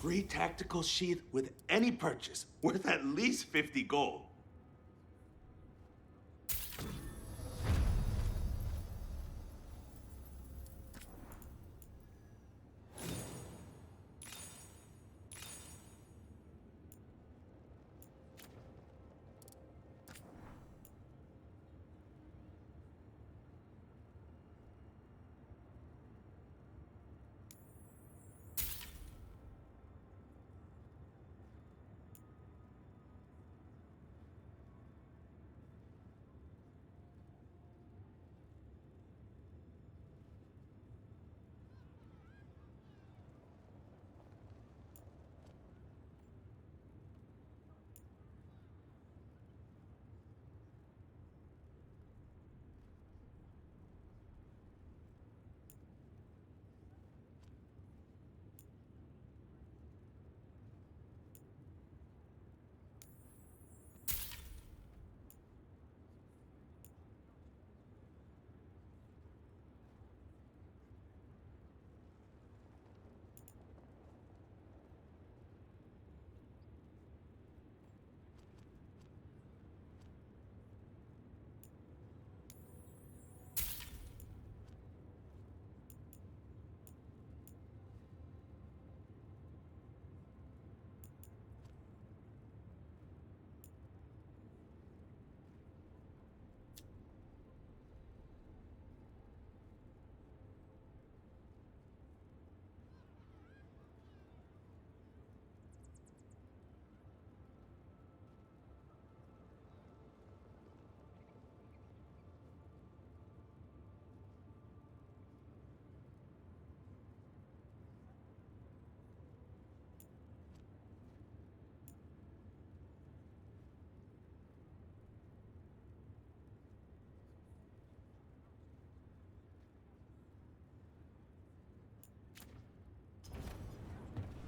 free tactical sheath with any purchase, worth at least 50 gold.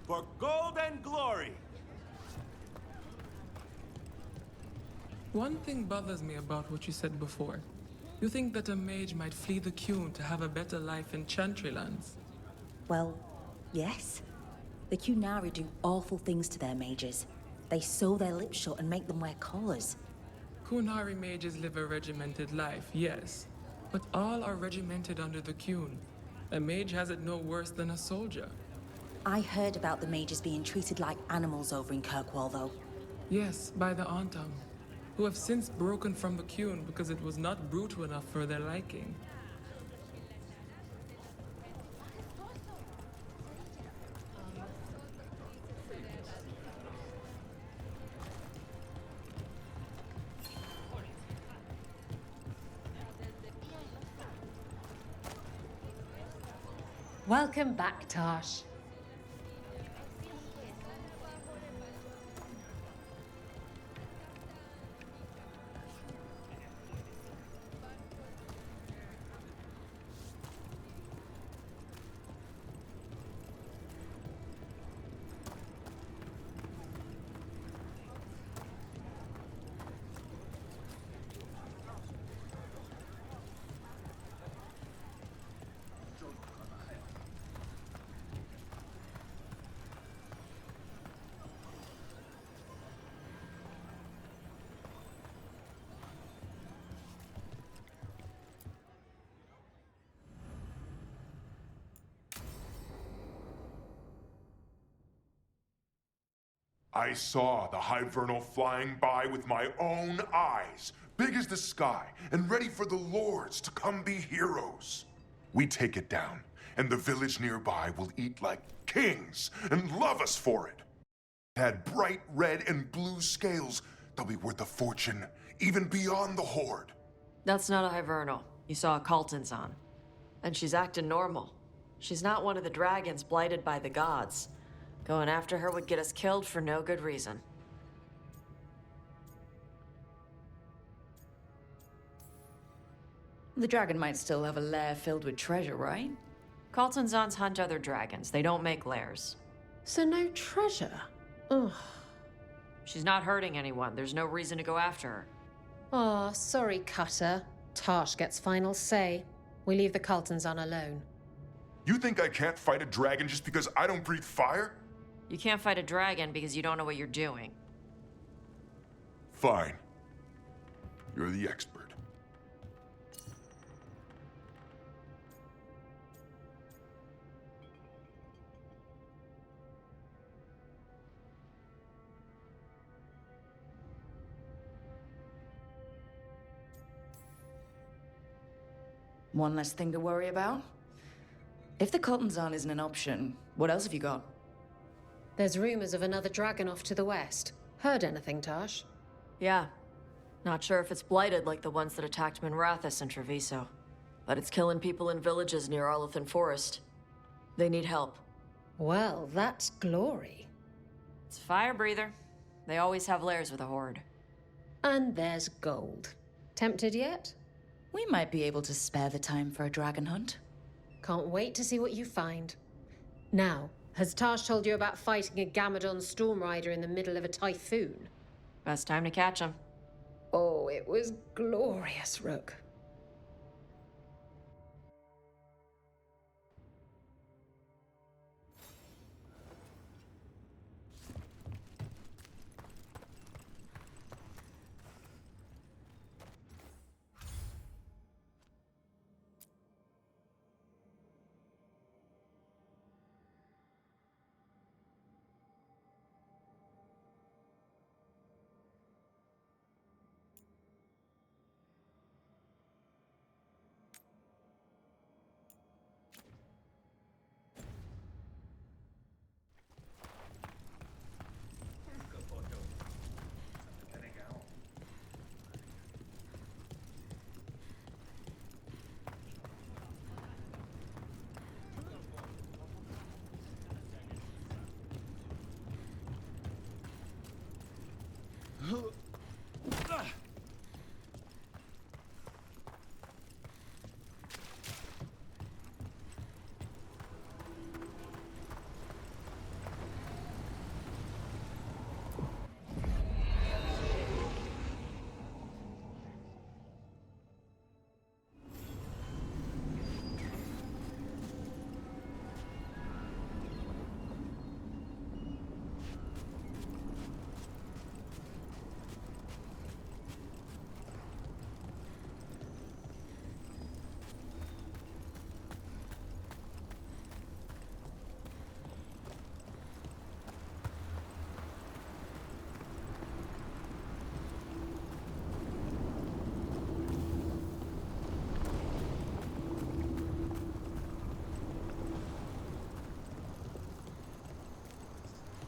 For gold and glory! One thing bothers me about what you said before. You think that a mage might flee the Qun to have a better life in Chantry lands? Well, yes. The Qunari do awful things to their mages. They sew their lips shut and make them wear collars. Qunari mages live a regimented life, yes. But all are regimented under the Qun. A mage has it no worse than a soldier. I heard about the mages being treated like animals over in Kirkwall, though. Yes, by the Antam, who have since broken from the Qun because it was not brutal enough for their liking. Welcome back, Taash. I saw the Hivernal flying by with my own eyes, big as the sky, and ready for the lords to come be heroes. We take it down, and the village nearby will eat like kings and love us for it. It had bright red and blue scales. They'll be worth a fortune, even beyond the Horde. That's not a Hivernal. You saw a Kaltanzan. And she's acting normal. She's not one of the dragons blighted by the gods. Going after her would get us killed for no good reason. The dragon might still have a lair filled with treasure, right? Kaltanzans hunt other dragons. They don't make lairs. So no treasure? Ugh. She's not hurting anyone. There's no reason to go after her. Oh, sorry, Cutter. Taash gets final say. We leave the Kaltanzan alone. You think I can't fight a dragon just because I don't breathe fire? You can't fight a dragon because you don't know what you're doing. Fine. You're the expert. One less thing to worry about? If the Coltonzon isn't an option, what else have you got? There's rumors of another dragon off to the west. Heard anything, Taash? Yeah. Not sure if it's blighted like the ones that attacked Minrathous and Treviso. But it's killing people in villages near Arlethan Forest. They need help. Well, that's glory. It's a fire breather. They always have lairs with a horde. And there's gold. Tempted yet? We might be able to spare the time for a dragon hunt. Can't wait to see what you find. Now, has Taash told you about fighting a Gamadon Stormrider in the middle of a typhoon? Best time to catch them. Oh, it was glorious, Rook.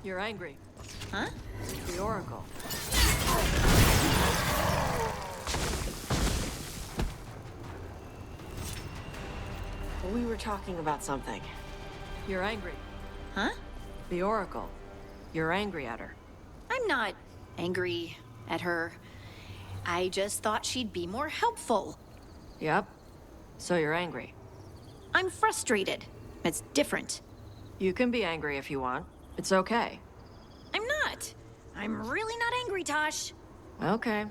You're angry. Huh? The Oracle. We were talking about something. You're angry. Huh? The Oracle. You're angry at her. I'm not angry at her. I just thought she'd be more helpful. Yep. So you're angry. I'm frustrated. It's different. You can be angry if you want. It's okay. I'm not. I'm really not angry, Taash. Okay.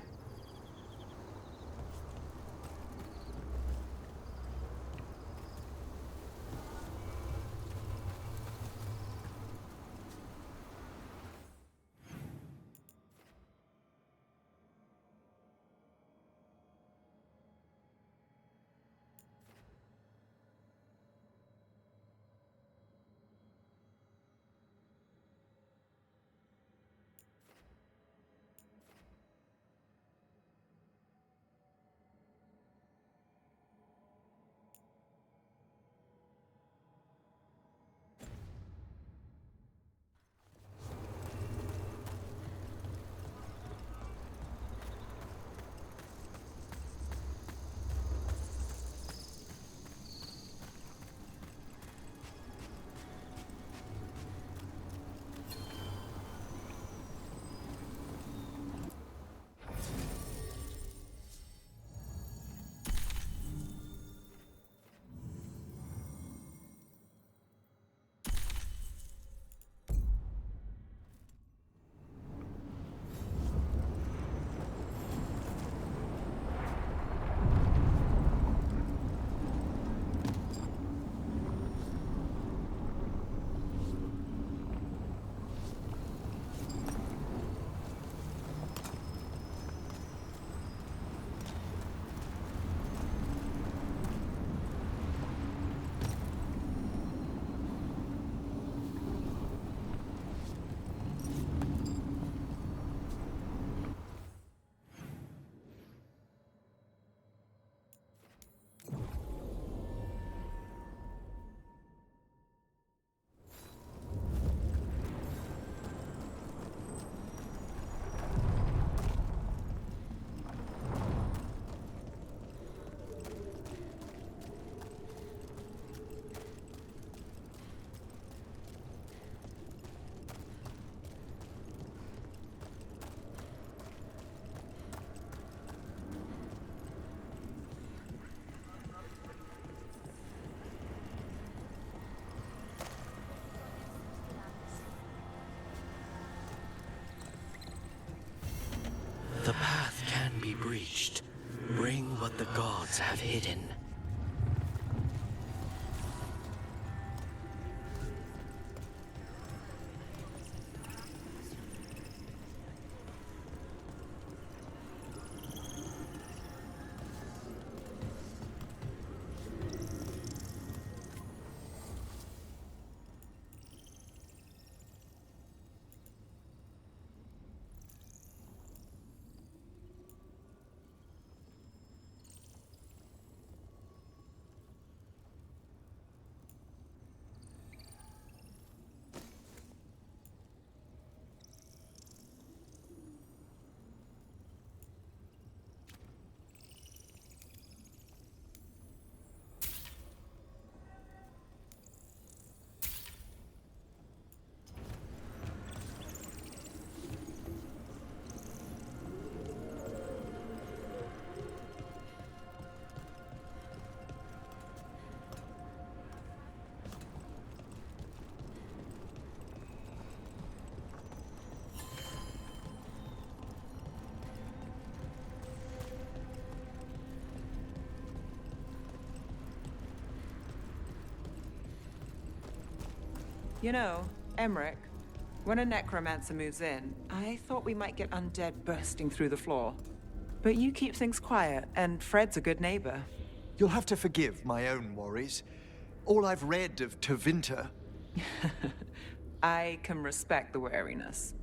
The path can be breached. Bring what the gods have hidden. You know, Emmerich, when a necromancer moves in, I thought we might get undead bursting through the floor. But you keep things quiet, and Fred's a good neighbor. You'll have to forgive my own worries. All I've read of Tevinter... I can respect the wariness.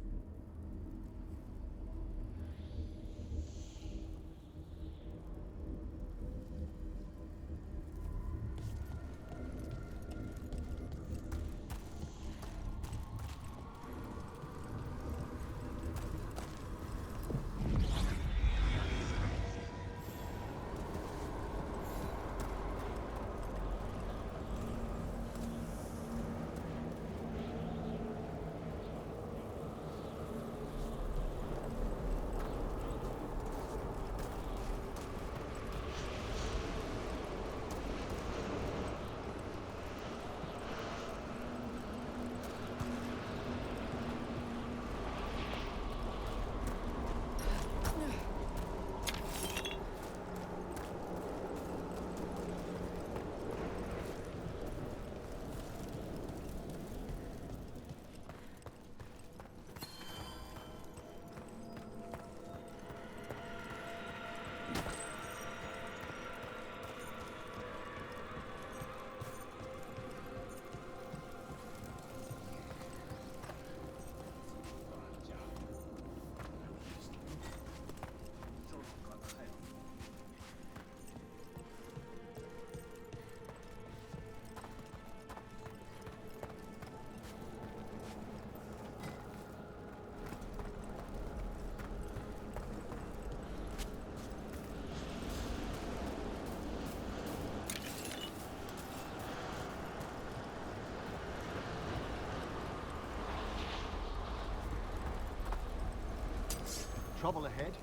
Trouble ahead.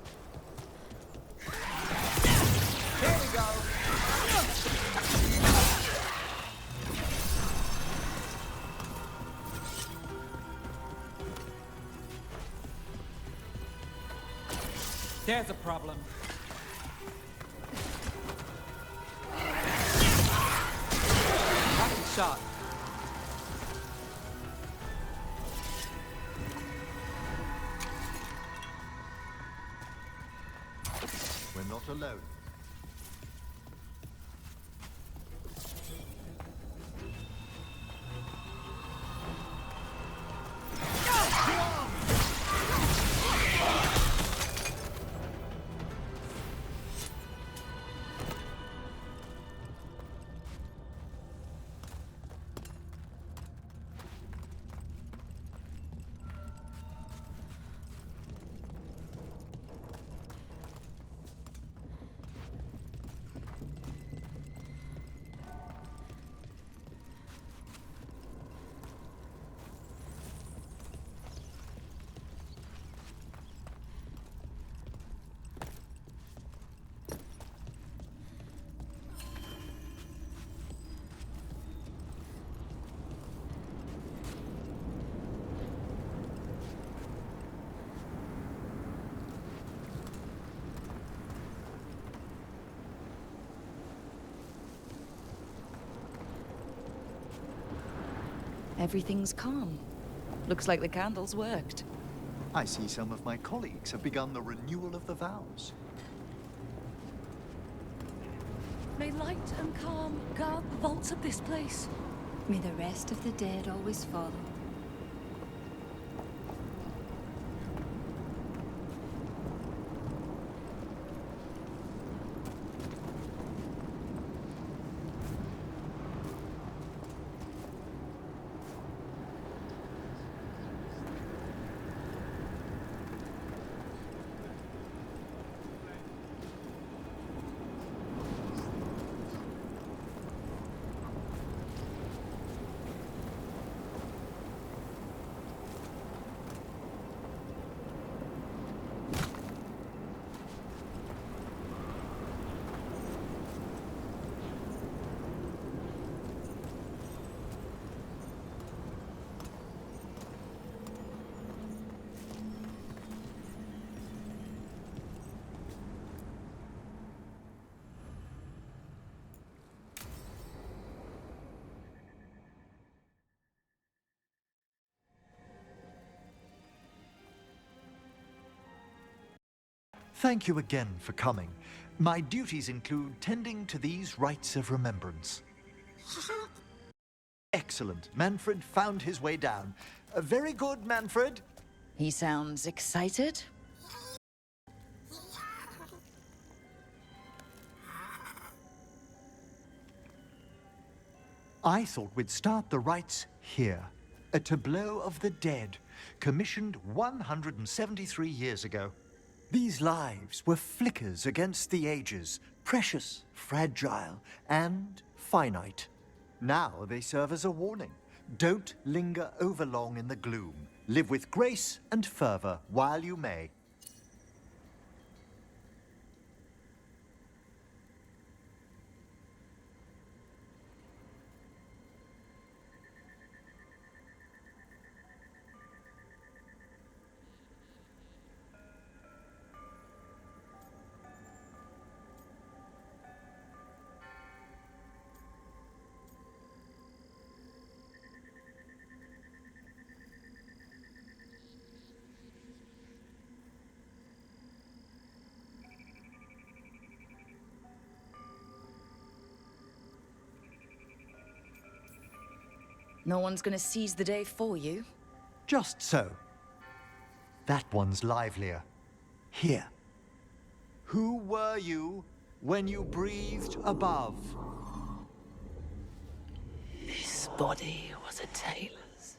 Here we go! There's a problem. Lucky shot. We're not alone. Everything's calm. Looks like the candles worked. I see some of my colleagues have begun the renewal of the vows. May light and calm guard the vaults of this place. May the rest of the dead always follow. Thank you again for coming. My duties include tending to these rites of remembrance. Excellent. Manfred found his way down. Very good, Manfred. He sounds excited. I thought we'd start the rites here. A tableau of the dead, commissioned 173 years ago. These lives were flickers against the ages, precious, fragile, and finite. Now they serve as a warning. Don't linger overlong in the gloom. Live with grace and fervor while you may. No one's gonna seize the day for you. Just so. That one's livelier. Here. Who were you when you breathed above? This body was a tailor's,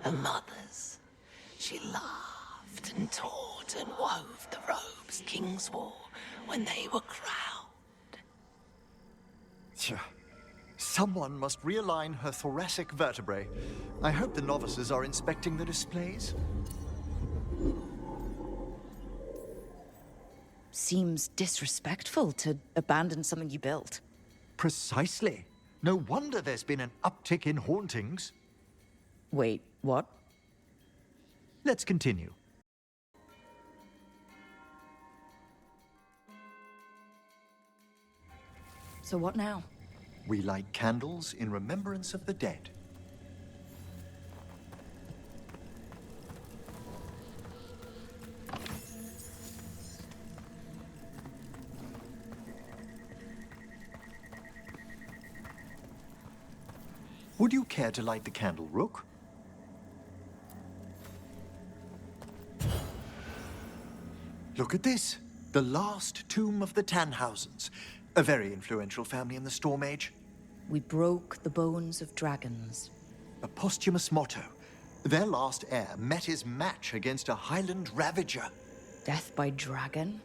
a mother's. She laughed and taught and wove the robes kings wore when they were crowned. Tch. Someone must realign her thoracic vertebrae. I hope the novices are inspecting the displays. Seems disrespectful to abandon something you built. Precisely. No wonder there's been an uptick in hauntings. Wait, what? Let's continue. So what now? We light candles in remembrance of the dead. Would you care to light the candle, Rook? Look at this. The last tomb of the Tannhausens. A very influential family in the Storm Age. We broke the bones of dragons. A posthumous motto. Their last heir met his match against a Highland Ravager. Death by dragon?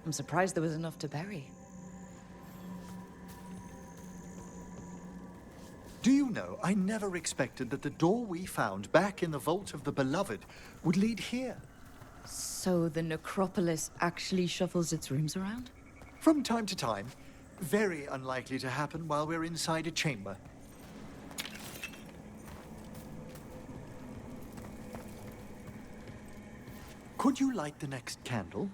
I'm surprised there was enough to bury. Do you know, I never expected that the door we found back in the Vault of the Beloved would lead here. So the necropolis actually shuffles its rooms around? From time to time. Very unlikely to happen while we're inside a chamber. Could you light the next candle?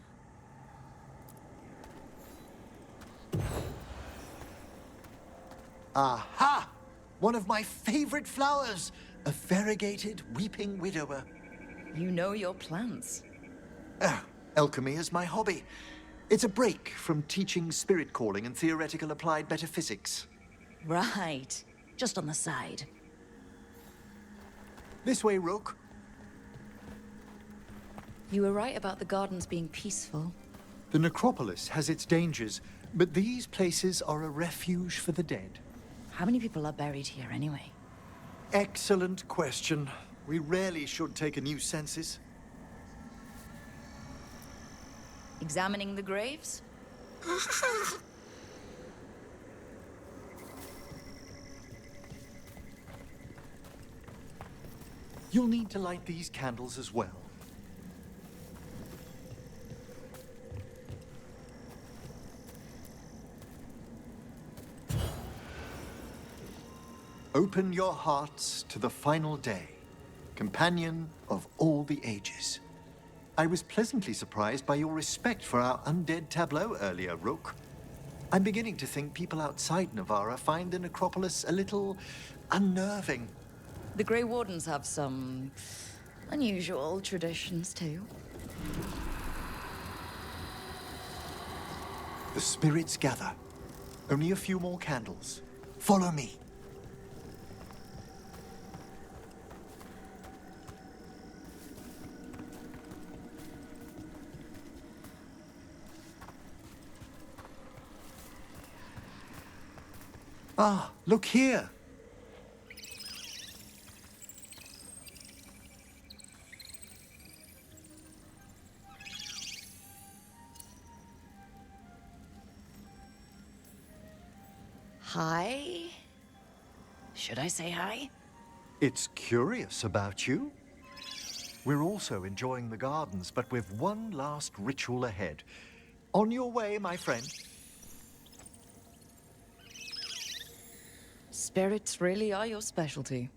Aha! One of my favorite flowers! a variegated weeping widower. You know your plants. Alchemy is my hobby. It's a break from teaching spirit calling and theoretical applied metaphysics. Right. Just on the side. This way, Rook. You were right about the gardens being peaceful. The necropolis has its dangers, but these places are a refuge for the dead. How many people are buried here anyway? Excellent question. We rarely should take a new census. Examining the graves? You'll need to light these candles as well. Open your hearts to the final day, companion of all the ages. I was pleasantly surprised by your respect for our undead tableau earlier, Rook. I'm beginning to think people outside Navarra find the necropolis a little unnerving. The Grey Wardens have some unusual traditions too. The spirits gather. Only a few more candles. Follow me. Ah, look here. Hi? Should I say hi? It's curious about you. We're also enjoying the gardens, but with one last ritual ahead. On your way, my friend. Spirits really are your specialty.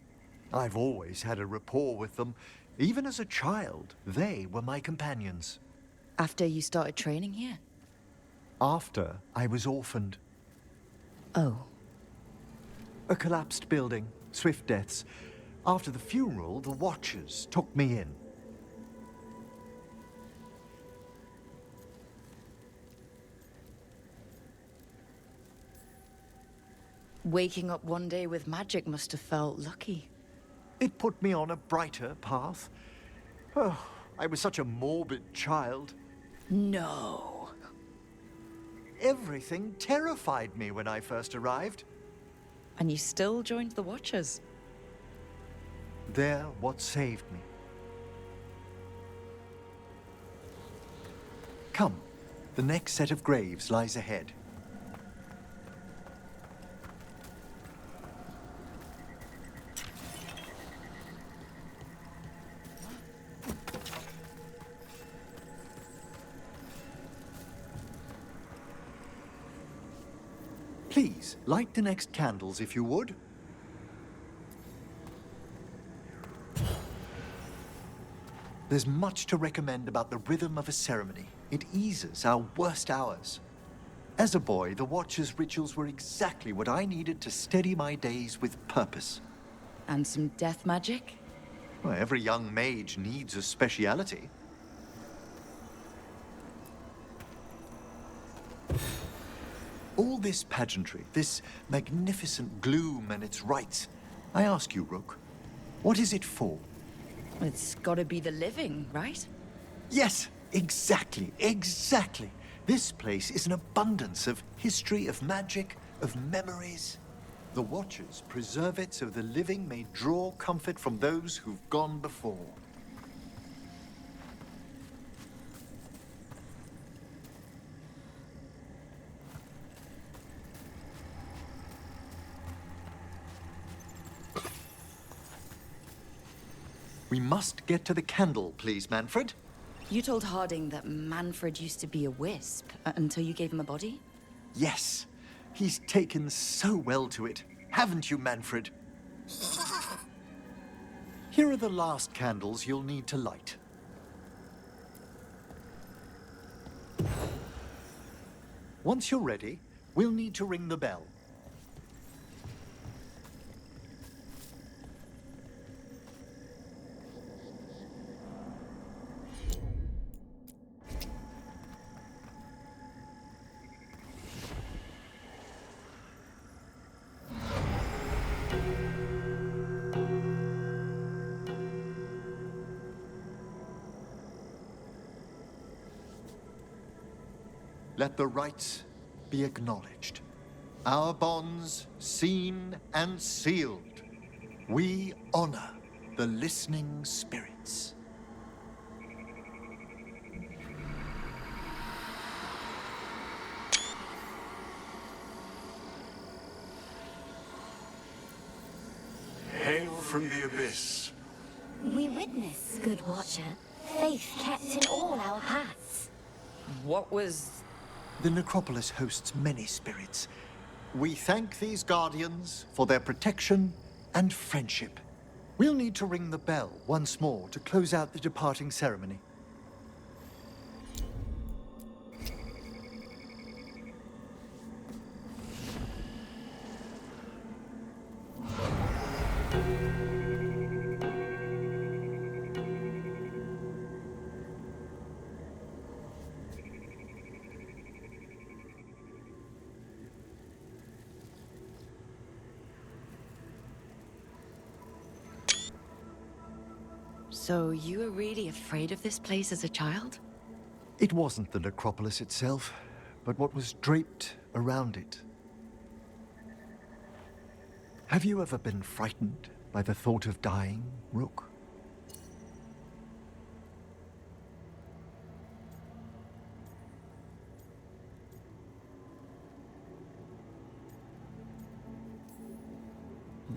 I've always had a rapport with them. Even as a child, they were my companions. After you started training here? After I was orphaned. Oh. A collapsed building, swift deaths. After the funeral, the Watchers took me in. Waking up one day with magic must have felt lucky. It put me on a brighter path. Oh, I was such a morbid child. No. Everything terrified me when I first arrived. And you still joined the Watchers? They're what saved me. Come, the next set of graves lies ahead. Please, light the next candles if you would. There's much to recommend about the rhythm of a ceremony. It eases our worst hours. As a boy, the Watcher's rituals were exactly what I needed to steady my days with purpose. And some death magic? Well, every young mage needs a speciality. All this pageantry, this magnificent gloom and its rites. I ask you, Rook, what is it for? It's gotta be the living, right? Yes, exactly, exactly. This place is an abundance of history, of magic, of memories. The Watchers preserve it so the living may draw comfort from those who've gone before. We must get to the candle, please, Manfred. You told Harding that Manfred used to be a wisp until you gave him a body? Yes. He's taken so well to it. Haven't you, Manfred? Here are the last candles you'll need to light. Once you're ready, we'll need to ring the bell. let the rites be acknowledged. Our bonds seen and sealed. We honor the listening spirits. Hail from the abyss. We witness, good watcher, faith kept in all our paths. What was... The necropolis hosts many spirits. We thank these guardians for their protection and friendship. We'll need to ring the bell once more to close out the departing ceremony. So you were really afraid of this place as a child? It wasn't the necropolis itself, but what was draped around it. Have you ever been frightened by the thought of dying, Rook?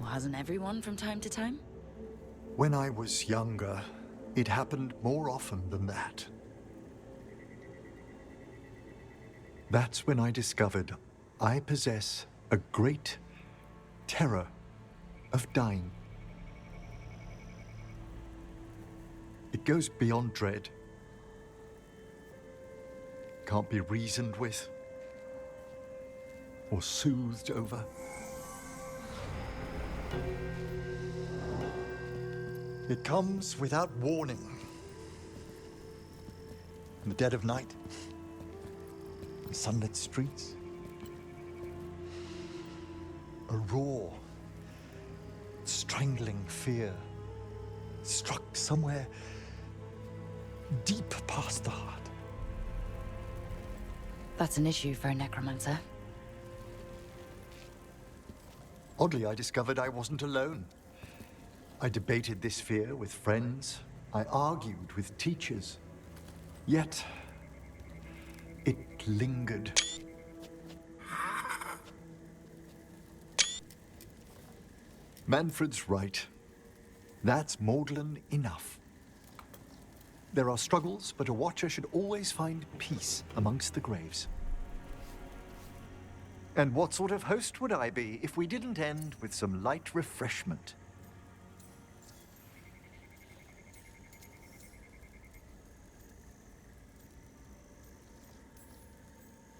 Wasn't everyone from time to time? When I was younger, it happened more often than that. That's when I discovered I possess a great terror of dying. It goes beyond dread. Can't be reasoned with or soothed over. It comes without warning. In the dead of night, in sunlit streets, a raw, strangling fear struck somewhere deep past the heart. That's an issue for a necromancer. Oddly, I discovered I wasn't alone. I debated this fear with friends. I argued with teachers. Yet, it lingered. Manfred's right. That's maudlin enough. There are struggles, but a watcher should always find peace amongst the graves. And what sort of host would I be if we didn't end with some light refreshment?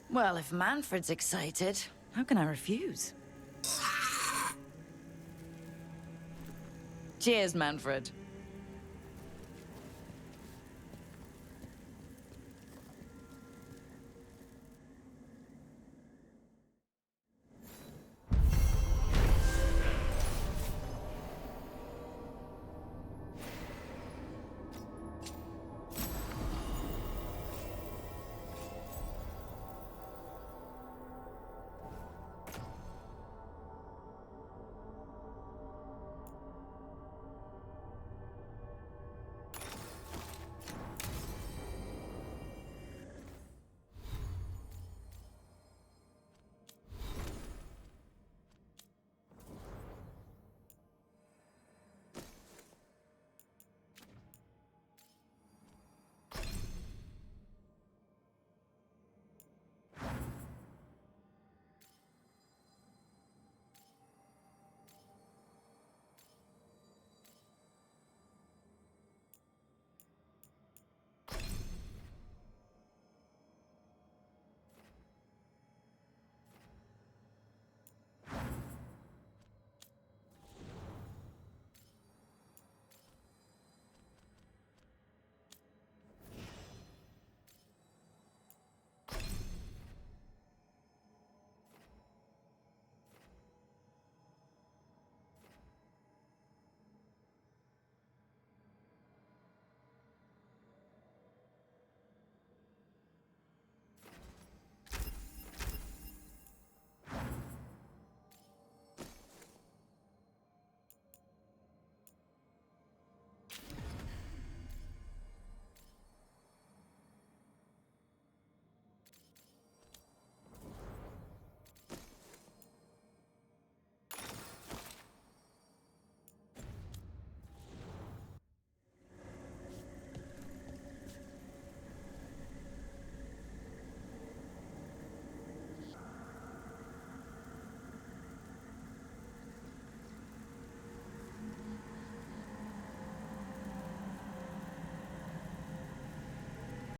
Well, if Manfred's excited, how can I refuse? Cheers, Manfred.